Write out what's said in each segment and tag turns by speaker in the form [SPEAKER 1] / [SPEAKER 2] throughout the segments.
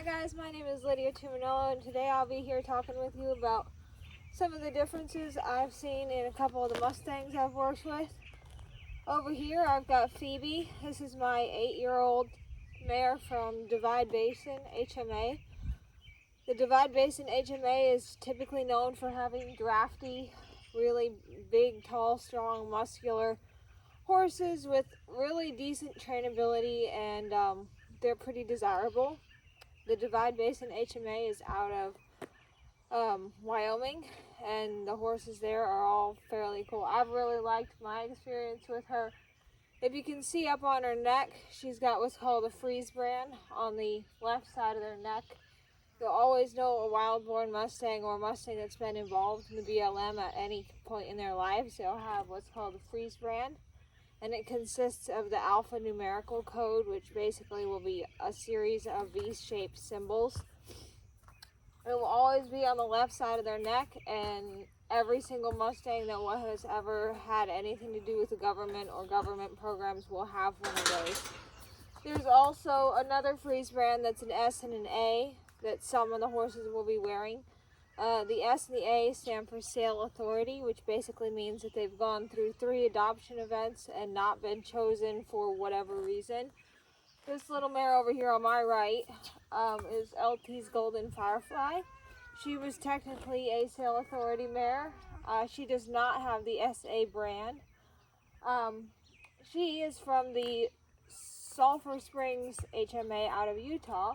[SPEAKER 1] Hi guys, my name is Lydia Tuminello, and today I'll be here talking with you about some of the differences I've seen in a couple of the Mustangs I've worked with. Over here I've got Phoebe. This is my 8-year-old mare from Divide Basin HMA. The Divide Basin HMA is typically known for having drafty, really big, tall, strong, muscular horses with really decent trainability, and they're pretty desirable. The Divide Basin HMA is out of Wyoming, and the horses there are all fairly cool. I've really liked my experience with her. If you can see up on her neck, she's got what's called a freeze brand on the left side of their neck. You'll always know a wild-born Mustang or a Mustang that's been involved in the BLM at any point in their lives. They'll have what's called a freeze brand, and it consists of the alphanumerical code, which basically will be a series of V-shaped symbols. It will always be on the left side of their neck, and every single Mustang that has ever had anything to do with the government or government programs will have one of those. There's also another freeze brand that's an S and an A that some of the horses will be wearing. The S and the A stand for Sale Authority, which basically means that they've gone through 3 adoption events and not been chosen for whatever reason. This little mare over here on my right is LT's Golden Firefly. She was technically a Sale Authority mare. She does not have the SA brand. She is from the Sulphur Springs HMA out of Utah.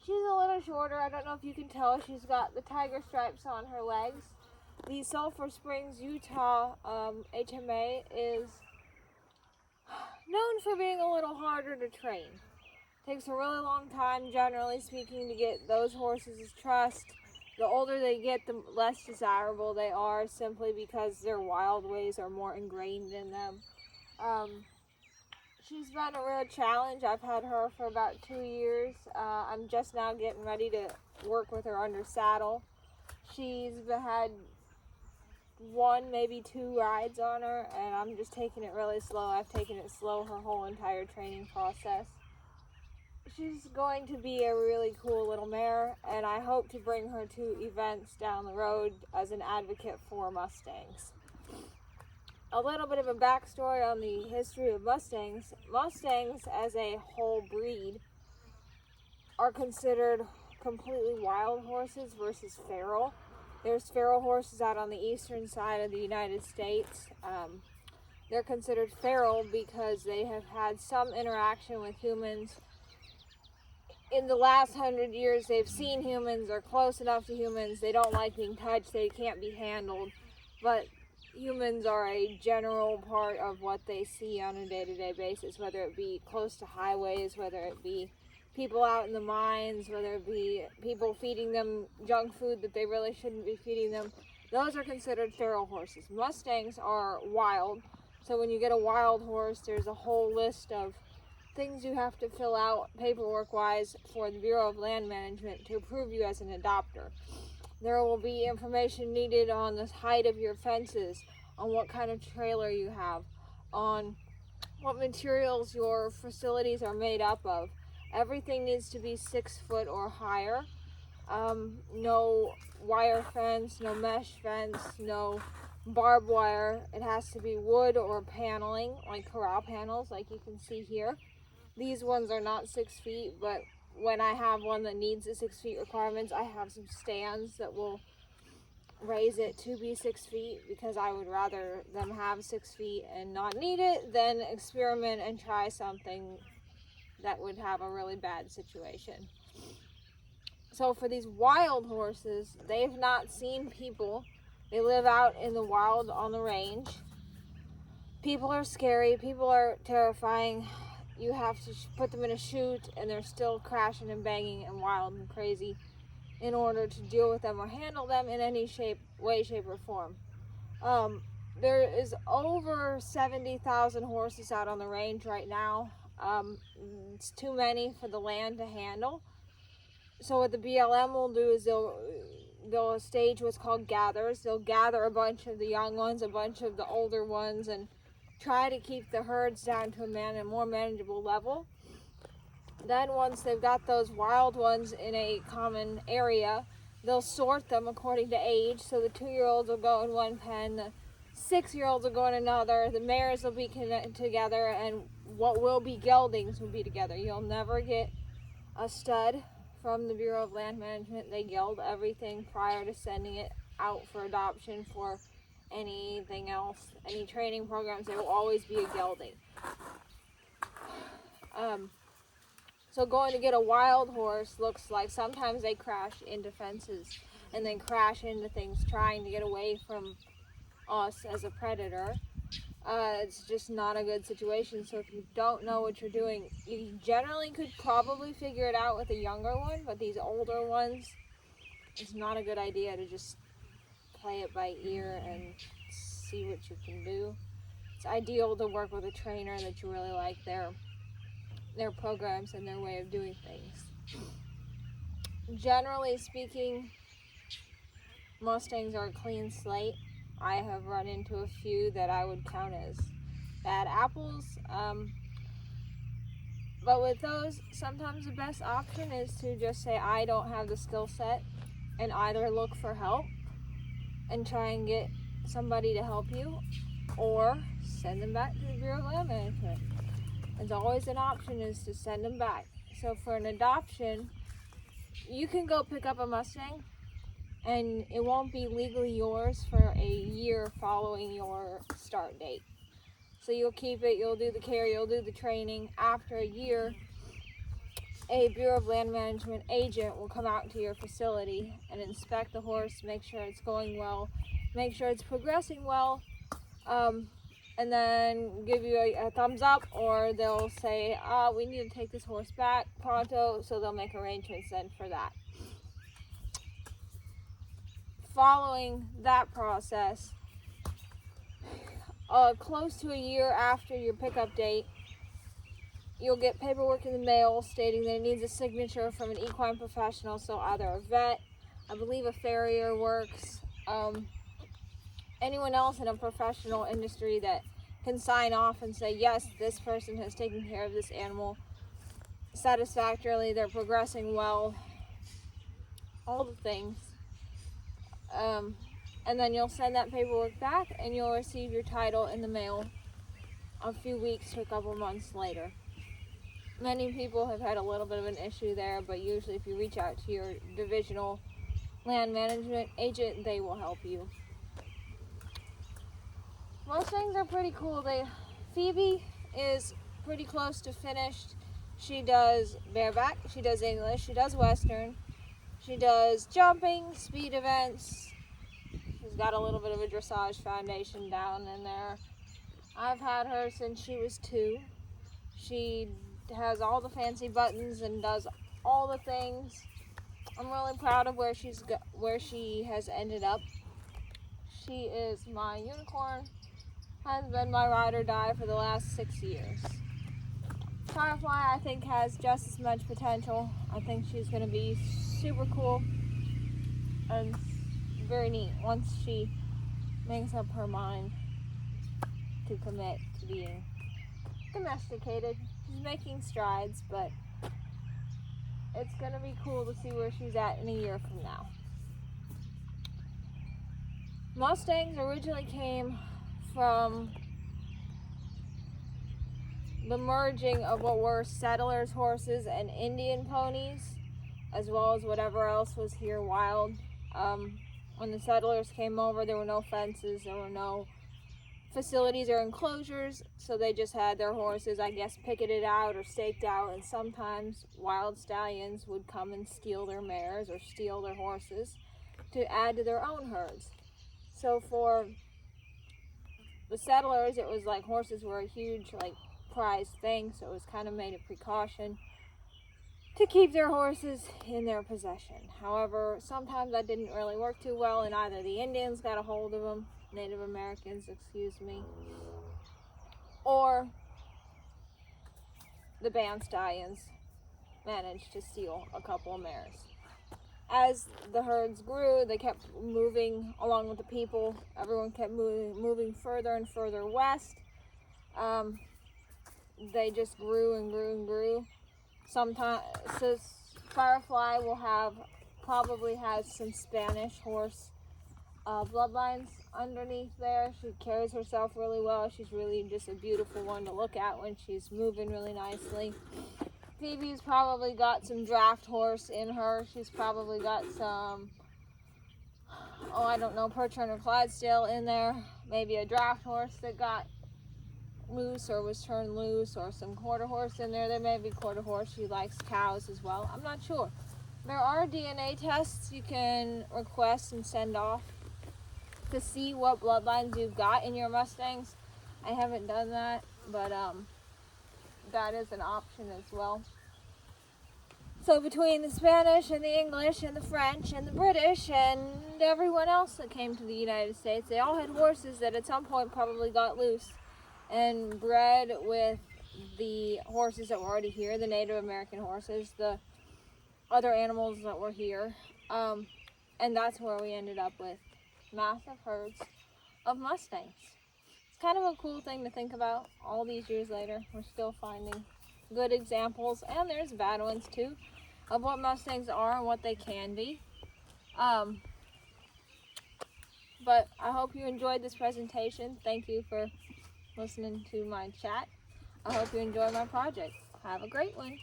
[SPEAKER 1] She's a little shorter. I don't know if you can tell. She's got the tiger stripes on her legs. The Sulphur Springs, Utah HMA is known for being a little harder to train. Takes a really long time, generally speaking, to get those horses' trust. The older they get, the less desirable they are, simply because their wild ways are more ingrained in them. She's been a real challenge. I've had her for about 2 years. I'm just now getting ready to work with her under saddle. She's had 1, maybe 2 rides on her, and I'm just taking it really slow. I've taken it slow her whole entire training process. She's going to be a really cool little mare, and I hope to bring her to events down the road as an advocate for Mustangs. A little bit of a backstory on the history of Mustangs. Mustangs as a whole breed are considered completely wild horses versus feral. There's feral horses out on the eastern side of the United States. They're considered feral because they have had some interaction with humans. In the last 100 years, they've seen humans, they're close enough to humans, they don't like being touched, they can't be handled, but humans are a general part of what they see on a day-to-day basis, whether it be close to highways, whether it be people out in the mines, whether it be people feeding them junk food that they really shouldn't be feeding them. Those are considered feral horses. Mustangs are wild, so when you get a wild horse, there's a whole list of things you have to fill out paperwork-wise for the Bureau of Land Management to approve you as an adopter. There will be information needed on the height of your fences, on what kind of trailer you have, on what materials your facilities are made up of. Everything needs to be 6 foot or higher. No wire fence, no mesh fence, no barbed wire. It has to be wood or paneling, like corral panels, like you can see here. These ones are not 6 feet, but when I have one that needs the 6 feet requirements, I have some stands that will raise it to be 6 feet, because I would rather them have 6 feet and not need it than experiment and try something that would have a really bad situation. So for these wild horses, they've not seen people. They live out in the wild on the range. People are scary. People are terrifying. You have to put them in a chute, and they're still crashing and banging and wild and crazy in order to deal with them or handle them in any way, shape, or form. There is over 70,000 horses out on the range right now. It's too many for the land to handle. So what the BLM will do is they'll stage what's called gathers. They'll gather a bunch of the young ones, a bunch of the older ones, and try to keep the herds down to a more manageable level. Then once they've got those wild ones in a common area, they'll sort them according to age. So the 2-year-olds will go in one pen, the 6-year-olds will go in another, the mares will be connected together, and what will be geldings will be together. You'll never get a stud from the Bureau of Land Management. They geld everything prior to sending it out for adoption for anything else. Any training programs, there will always be a gelding. So going to get a wild horse looks like sometimes they crash into fences and then crash into things trying to get away from us as a predator. It's just not a good situation. So if you don't know what you're doing, you generally could probably figure it out with a younger one, but these older ones, it's not a good idea to just play it by ear and see what you can do. It's ideal to work with a trainer that you really like their programs and their way of doing things. Generally speaking, Mustangs are a clean slate. I have run into a few that I would count as bad apples. But with those, sometimes the best option is to just say, I don't have the skill set, and either look for help and try and get somebody to help you, or send them back to the Bureau of Land Management. It's always an option is to send them back. So for an adoption, you can go pick up a Mustang and it won't be legally yours for a year following your start date. So you'll keep it, you'll do the care, you'll do the training. After a year, a Bureau of Land Management agent will come out to your facility and inspect the horse, make sure it's going well, make sure it's progressing well, and then give you a thumbs up, or they'll say, we need to take this horse back pronto, so they'll make arrangements then for that. Following that process, close to a year after your pickup date, you'll get paperwork in the mail stating that it needs a signature from an equine professional, so either a vet, I believe a farrier works, anyone else in a professional industry that can sign off and say, yes, this person has taken care of this animal satisfactorily, they're progressing well, all the things. And then you'll send that paperwork back and you'll receive your title in the mail a few weeks to a couple months later. Many people have had a little bit of an issue there, but usually if you reach out to your divisional land management agent, they will help you. Mustangs are pretty cool. Phoebe is pretty close to finished. She does bareback, she does English, she does Western, she does jumping, speed events. She's got a little bit of a dressage foundation down in there. I've had her since she was 2. She has all the fancy buttons and does all the things. I'm really proud of where she has ended up. She is my unicorn, has been my ride or die for the last 6 years. Firefly, I think, has just as much potential. I think she's going to be super cool and very neat once she makes up her mind to commit to being domesticated. She's making strides, but it's going to be cool to see where she's at in a year from now. Mustangs originally came from the merging of what were settlers' horses and Indian ponies, as well as whatever else was here wild. When the settlers came over, there were no fences, there were no facilities or enclosures, so they just had their horses, I guess, picketed out or staked out, and sometimes wild stallions would come and steal their mares or steal their horses to add to their own herds. So for the settlers, it was like horses were a huge, prized thing, so it was kind of made a precaution to keep their horses in their possession. However, sometimes that didn't really work too well, and either the Indians got a hold of them, Native Americans, or the band stallions managed to steal a couple of mares. As the herds grew, they kept moving along with the people. Everyone kept moving further and further west. They just grew and grew and grew. sometimes, so Firefly will probably has some Spanish horse bloodlines underneath there. She carries herself really well. She's really just a beautiful one to look at when she's moving really nicely. Phoebe's probably got some draft horse in her. She's probably got some, oh, I don't know, Percheron or Clydesdale in there. Maybe a draft horse that got loose or was turned loose, or some quarter horse in there. There may be quarter horse. She likes cows as well. I'm not sure. There are DNA tests you can request and send off to see what bloodlines you've got in your Mustangs. I haven't done that, but that is an option as well. So between the Spanish and the English and the French and the British and everyone else that came to the United States, they all had horses that at some point probably got loose and bred with the horses that were already here, the Native American horses, the other animals that were here. And that's where we ended up with massive herds of Mustangs. It's kind of a cool thing to think about. All these years later, we're still finding good examples, and there's bad ones too, of what Mustangs are and what they can be. But I hope you enjoyed this presentation. Thank you for listening to my chat. I hope you enjoy my project. Have a great one.